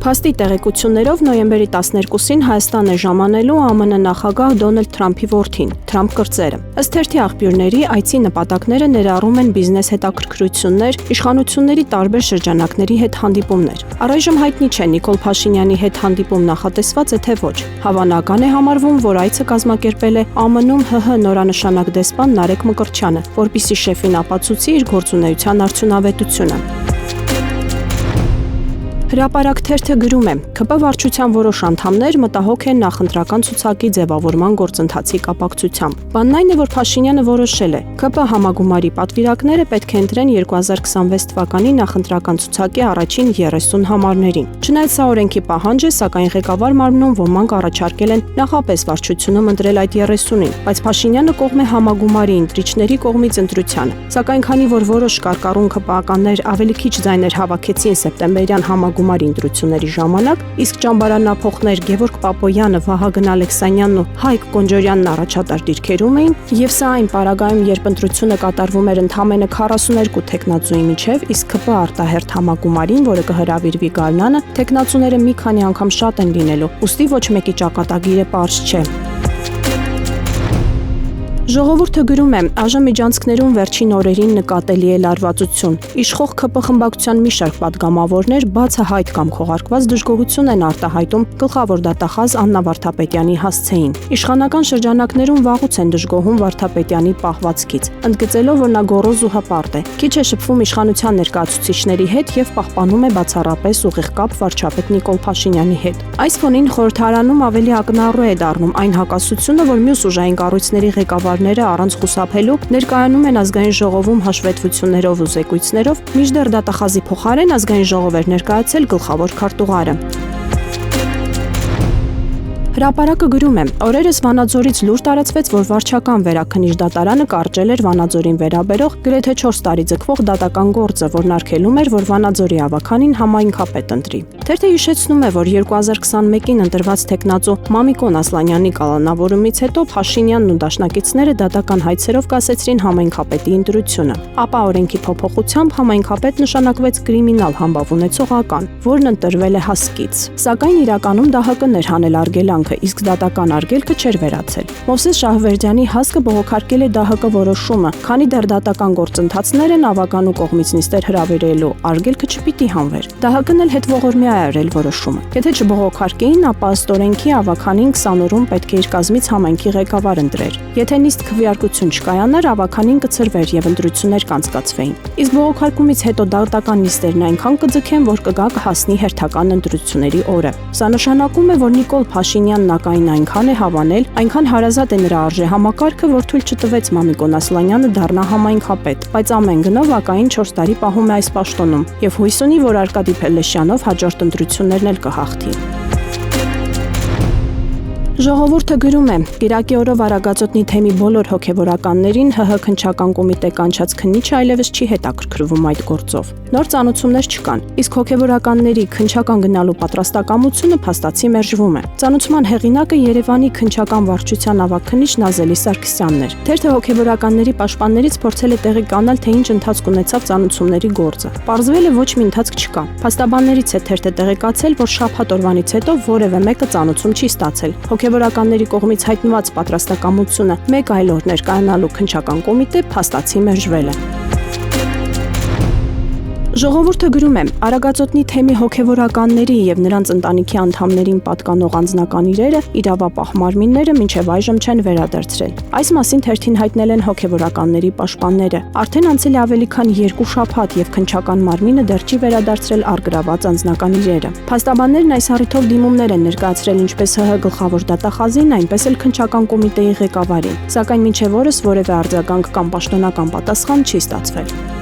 Փաստի տեղեկություններով նոյեմբերի 12-ին Հայաստան է ժամանելու ԱՄՆ նախագահ Դոնալդ Թրամփի որդին, Թրամփ կրծերը։ Ըստ թերթի աղբյուրների, այցի նպատակները ներառում են բիզնես հետաքրքրություններ, իշխանությունների տարբեր շրջանակների հետ հանդիպումներ։ Առայժմ հայտնի չէ Նիկոլ Փաշինյանի հետ հանդիպում նախատեսված է թե ոչ։ Հավանական է համարվում, որ այցը կազմակերպել է ԱՄՆ-ում ՀՀ նորանշանակ դեսպան Նարեկ Մկրտչյանը, որպեսզի շեֆին ապացուցի իր գործունեության արդյունավետությունը։ Հրապարակ թերթը գրում է. ՔՊ վարչության որոշ անդամներ մտահոգ են նախընտրական ցուցակի ձևավորման գործընթացի կապակցությամբ։ Բանն այն է, որ Փաշինյանը որոշել է. ՔՊ համագումարի պատվիրակները պետք է ընտրեն 2026 թվականի նախընտրական ցուցակի առաջին 30 համարներին։ Չնայած սա օրենքի պահանջ է, սակայն ղեկավար մարմնում ոմանք առաջարկել են նախապես վարչությունում ընտրել այդ 30-ին, բայց Փաշինյանը կողմ է համագումարի ընտրիչների կողմից ընտրությանը։ Սակայն քանի որ որոշ կարկառուն ԿՊԱ-ականներ ավելի քիչ ձայներ հավաքեցին սեպտեմբերյան համագումարի ընտրությունների ժամանակ, իսկ ճամբարանափոխներ Գևորգ Պապոյանը, Վահագն Ալեքսանյանն ու Հայկ Կոնջորյանն առաջատար դիրքերում էին, եւ սա այն պարագայում, երբ ընտրությունը կատարվում էր ընդամենը 42 թեկնածուի միջև, իսկ ԿՊ արտահերթ համագումարին, որը կհրավիրվի գարնանը, թեկնածուները մի քանի անգամ շատ են լինելու, ուստի ոչ մեկի ճակատագիրը պարզ չէ։ Ժողովուրդը գրում է. այժմ միջանցքներում վերջին օրերին նկատելի է լարվածություն։ Իշխող ՔՊ խմբակցության մի շարք պատգամավորներ բացահայտ կամ քողարկված դժգոհություն են արտահայտում գլխավոր դատախազ Աննա Վարդապետյանի հասցեին։ Իշխանական շրջանակներում վաղուց են դժգոհում Վարդապետյանի պահվածքից, ընդգծելով, որ նա գոռոզ ու հպարտ է, քիչ է շփվում իշխանության ներկայացուցիչների հետ եւ պահպանում է բացառապես ուղիղ կապ վարչապետ Նիկոլ Փաշինյանի հետ։ Այս ֆոնին խորհրդարանում ավելի ակնառու է դառնում այն հակասությունը, որ մյուս ուժային կառույցների ղեկավարները առանց խուսափելու ներկայանում են ազգային ժողովում հաշվետվություններով ու զեկույցներով, մինչդեռ դատախազի փոխարեն ազգային ժողով էր ներկայացել գլխավոր քարտուղարը։ Հրապարակը գրում է. օրերս Վանաձորից լուր տարածվեց, որ վարչական վերաքննիչ դատարանը կարճել էր Վանաձորին վերաբերող գրեթե 4 տարի ձգվող դատական գործը, որն արգելում էր, որ Վանաձորի ավականին համայնքապետ ընտրի։ Թերթը հիշեցնում է, որ 2021-ին ընտրված թեկնածու Մամիկոն Ասլանյանի կալանավորումից հետո Փաշինյանն ու դաշնակիցները դատական հայցերով կասեցրին համայնքապետի ընտրությունը։ Ապա օրենքի փոփոխությամբ համայնքապետ նշանակվեց կրիմինալ համբավ ունեցող ական, որն ընտրվել է հասկից։ Սակայն իրականում ԴՀԿ-ն էր հանել արգելանքը, իսկ դատական արգելքը չէր վերացել։ Մովսես Շահվերդյանի հասկը բողոքարկել է ԴՀԿ որոշումը, քանի դեռ դատական գործընթացներ են ավականու կողմից նիստեր հրավիրելու, արգելքը չպիտի հանվեր։ ԴՀԿ-ն էլ հետ ողորմյա է արել որոշումը։ Եթե չբողոքարկեին, ապա ըստ օրենքի ավականին 20 օրում պետք է իր կազմից համայնքի ղեկավար ընտրեր։ Եթե նիստ քվեարկություն չկայանար, ավականին կցրվեր եւ ընտրություններ կանցկացվեին։ Իսկ բողոքարկումից հետո դատական նիստերն այնքան կձգեն, որ կգա կհասնի հերթական ընտրությունների օրը։ Սա նշանակում է, որ Նիկոլ Փաշինյանն ակային այնքան է հավանել, այնքան հարազատ է նրա արժեհամակարգը, որ թույլ չտվեց Մամիկոն Ասլանյանը դառնա համայնքապետ, բայց ամեն գնով ակային 4 տարի պահում է այս պաշտոնում եւ հույս ունի, որ Արկադի Փելեշյանով հաջորդ ընտրություններն էլ կհաղթի։ Ժողովուրդը գրում է. Կիրակի օրով Արագածոտնի թեմի բոլոր հոգևորականներին ՀՀ քննչական կոմիտե կանչած քննիչը այլևս չի հետաքրքրվում այդ գործով։ Նոր ծանոթություններ չկան, իսկ հոգևորականների քննչական գնալու պատրաստակամությունը փաստացի մերժվում է։ Ծանոթման հեղինակը Երևանի քննչական վարչության ավագ քննիչ Նազելի Սարգսյանն էր։ Թերթը հոգևորականների պաշտպաններից փորձել է տեղի կանալ, թե ինչ ընթացք ունեցավ ծանոթությունների գործը։ Պարզվել է ոչ մի ընթացք չկա։ Փաստաբաններից է թերթը տեղեկացել, որ շաբաթ օրվանից հետո որևէ մեկը ծանոթություն չի ստացել։ Հոգևորականների կողմից հայտնված պատրաստակամությունը մեկ այլ օր ներկայանալու քննչական կոմիտե փաստացի մերժվել է։ Ժողովուրդը գրում է. Արագածոտնի թեմի հոգևորականների եւ նրանց ընտանիքի անդամներին պատկանող անձնական իրերը իրավապահ մարմինները մինչեւ այժմ չեն վերադարձրել։ Այս մասին թերթին հայտնել են հոգևորականների պաշտպանները։ Արդեն անցել է ավելի քան 2 շաբաթ եւ քննչական մարմինը դեռ չի վերադարձրել առգրաված անձնական իրերը։ Փաստաբաններն այս առիթով դիմումներ են ներկայացրել ինչպես ՀՀ գլխավոր դատախազին, այնպես էլ քննչական կոմիտեի ղեկավարին, սակայն մինչեւ օրս որևէ արձագանք կամ պաշտոնական պատասխան չի ստացվել։